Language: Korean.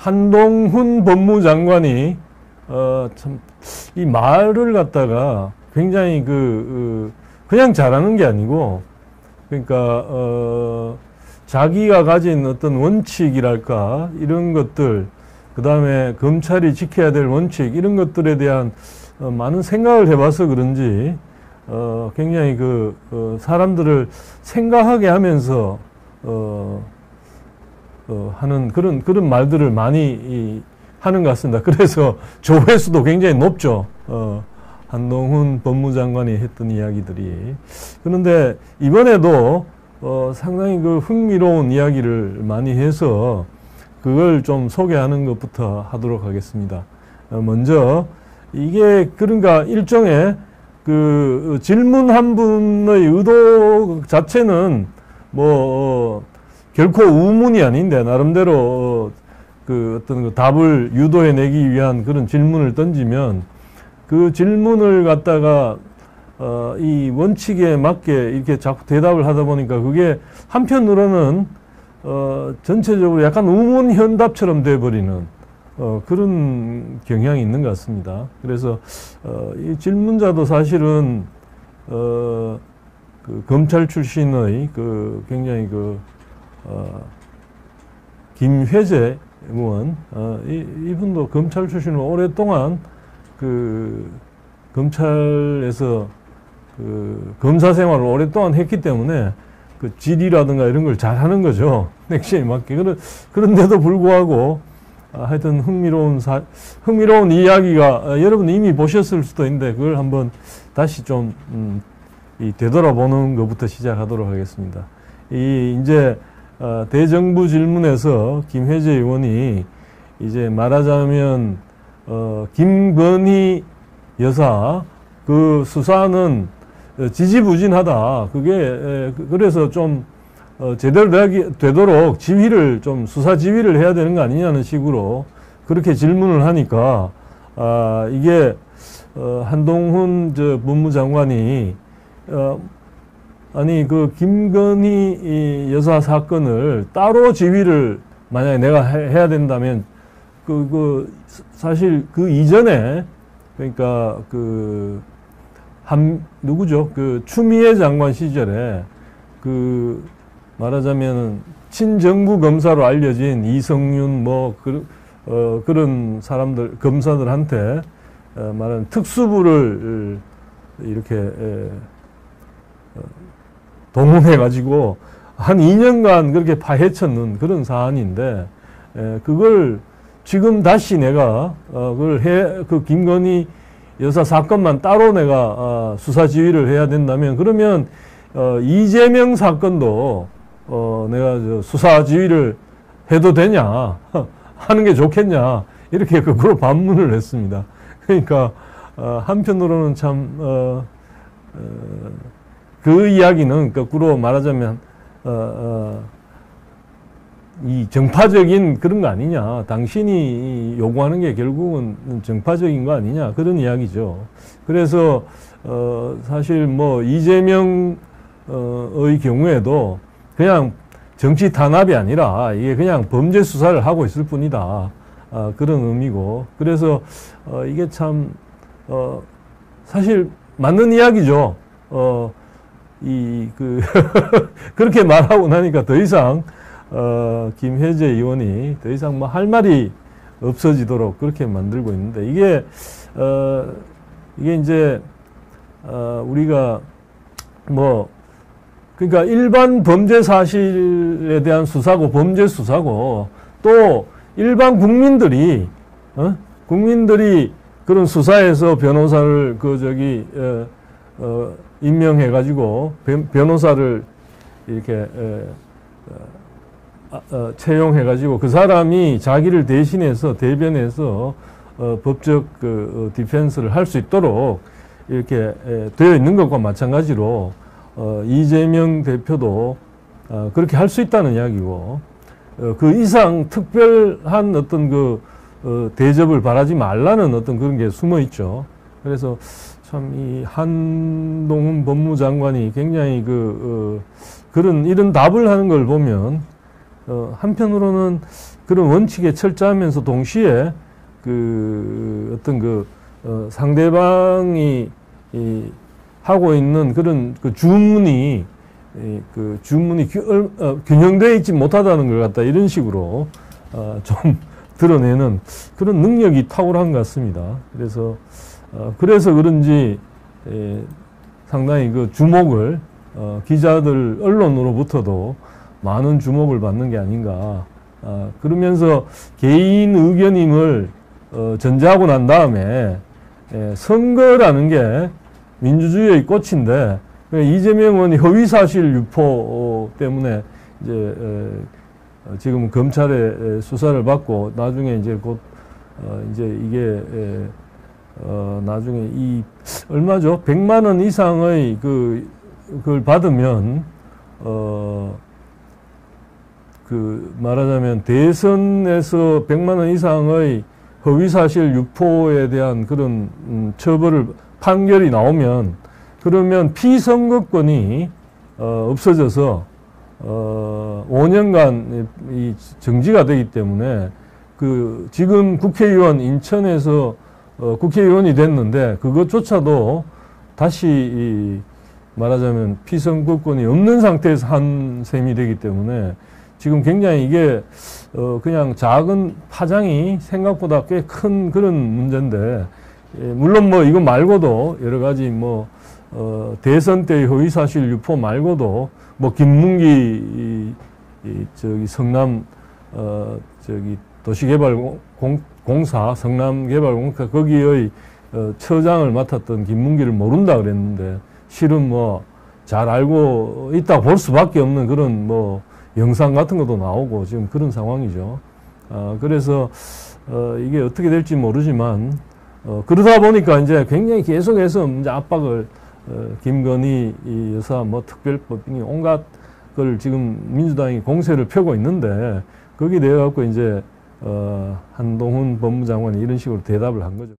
한동훈 법무장관이 참 이 말을 갖다가 굉장히 그냥 잘하는 게 아니고, 그러니까 자기가 가진 어떤 원칙이랄까 이런 것들, 그 다음에 검찰이 지켜야 될 원칙 이런 것들에 대한 많은 생각을 해봐서 그런지 굉장히 사람들을 생각하게 하면서 하는 그런 말들을 많이 하는 것 같습니다. 그래서 조회수도 굉장히 높죠. 한동훈 법무장관이 했던 이야기들이. 그런데 이번에도 상당히 흥미로운 이야기를 많이 해서 그걸 좀 소개하는 것부터 하도록 하겠습니다. 먼저 이게 그러니까 일종의 질문 한 분의 의도 자체는 결코 우문이 아닌데 나름대로 어떤 답을 유도해내기 위한 그런 질문을 던지면 그 질문을 갖다가 이 원칙에 맞게 이렇게 자꾸 대답을 하다 보니까 그게 한편으로는 전체적으로 약간 우문현답처럼 돼버리는 그런 경향이 있는 것 같습니다. 그래서 이 질문자도 사실은 검찰 출신의 굉장히 김회재 의원, 이분도 검찰 출신으로 오랫동안 검찰에서 검사 생활을 오랫동안 했기 때문에 질의라든가 이런 걸 잘하는 거죠. 액션에 맞게. 그런데도 불구하고 하여튼 흥미로운 이야기가 여러분 이미 보셨을 수도 있는데 그걸 한번 다시 좀 되돌아보는 것부터 시작하도록 하겠습니다. 이제 대정부 질문에서 김회재 의원이 이제 말하자면 김건희 여사 그 수사는 지지부진하다. 그게 그래서 좀 제대로 되도록 지휘를 좀 수사 지휘를 해야 되는 거 아니냐는 식으로 그렇게 질문을 하니까 이게 한동훈 법무장관이 아니 김건희 여사 사건을 따로 지휘를 만약에 내가 해야 된다면 사실 이전에 그러니까 누구죠? 추미애 장관 시절에 말하자면 친정부 검사로 알려진 이성윤 그런 사람들 검사들한테 말하는 특수부를 이렇게 동원해 가지고 한 2년간 그렇게 파헤쳤는 그런 사안인데 그걸 지금 다시 내가 김건희 여사 사건만 따로 내가 수사 지휘를 해야 된다면 그러면 이재명 사건도 내가 수사 지휘를 해도 되냐 하는 게 좋겠냐 이렇게 그로 반문을 했습니다. 그러니까 한편으로는 참 그 이야기는 거꾸로 말하자면 이 정파적인 그런 거 아니냐. 당신이 요구하는 게 결국은 정파적인 거 아니냐. 그런 이야기죠. 그래서 사실 이재명의 경우에도 그냥 정치 탄압이 아니라 이게 그냥 범죄 수사를 하고 있을 뿐이다. 그런 의미고. 그래서 이게 참 사실 맞는 이야기죠. 그렇게 말하고 나니까 더 이상 김회재 의원이 더 이상 할 말이 없어지도록 그렇게 만들고 있는데 이게 이제 우리가 그러니까 일반 범죄 사실에 대한 수사고 범죄 수사고 또 일반 국민들이 그런 수사에서 변호사를 임명해 가지고 변호사를 이렇게 채용해 가지고 그 사람이 자기를 대신해서 대변해서 법적 디펜스를 할 수 있도록 이렇게 되어 있는 것과 마찬가지로 이재명 대표도 그렇게 할 수 있다는 이야기고 그 이상 특별한 어떤 대접을 바라지 말라는 어떤 그런 게 숨어 있죠. 그래서 참 이 한동훈 법무장관이 굉장히 이런 답을 하는 걸 보면 한편으로는 그런 원칙에 철저하면서 동시에 그 어떤 상대방이 하고 있는 그런 그 주문이 균형되어 있지 못하다는 걸 갖다 이런 식으로 좀 드러내는 그런 능력이 탁월한 것 같습니다. 그래서 그런지 상당히 그 주목을 기자들 언론으로부터도 많은 주목을 받는 게 아닌가. 그러면서 개인 의견임을 전제하고 난 다음에 선거라는 게 민주주의의 꽃인데 이재명 의원이 허위사실 유포 때문에 이제 지금 검찰의 수사를 받고 나중에 이제 곧 이제 이게 나중에 얼마죠? 100만 원 이상의 그걸 받으면 말하자면 대선에서 100만 원 이상의 허위사실 유포에 대한 그런 판결이 나오면 그러면 피선거권이 없어져서 5년간 이 정지가 되기 때문에 지금 국회의원 인천에서 국회의원이 됐는데 그것조차도 다시 말하자면 피선거권이 없는 상태에서 한 셈이 되기 때문에 지금 굉장히 이게 그냥 작은 파장이 생각보다 꽤 큰 그런 문제인데 물론 뭐 이거 말고도 여러 가지 대선 때의 허위사실 유포 말고도 김문기 성남 도시개발공사 성남개발공사 거기의 처장을 맡았던 김문기를 모른다 그랬는데 실은 잘 알고 있다고 볼 수밖에 없는 그런 영상 같은 것도 나오고 지금 그런 상황이죠. 그래서 이게 어떻게 될지 모르지만 그러다 보니까 이제 굉장히 계속해서 이제 압박을 김건희 여사 특별법이 온갖 걸 지금 민주당이 공세를 펴고 있는데 거기에 대해 갖고 이제 한동훈 법무장관이 이런 식으로 대답을 한 거죠.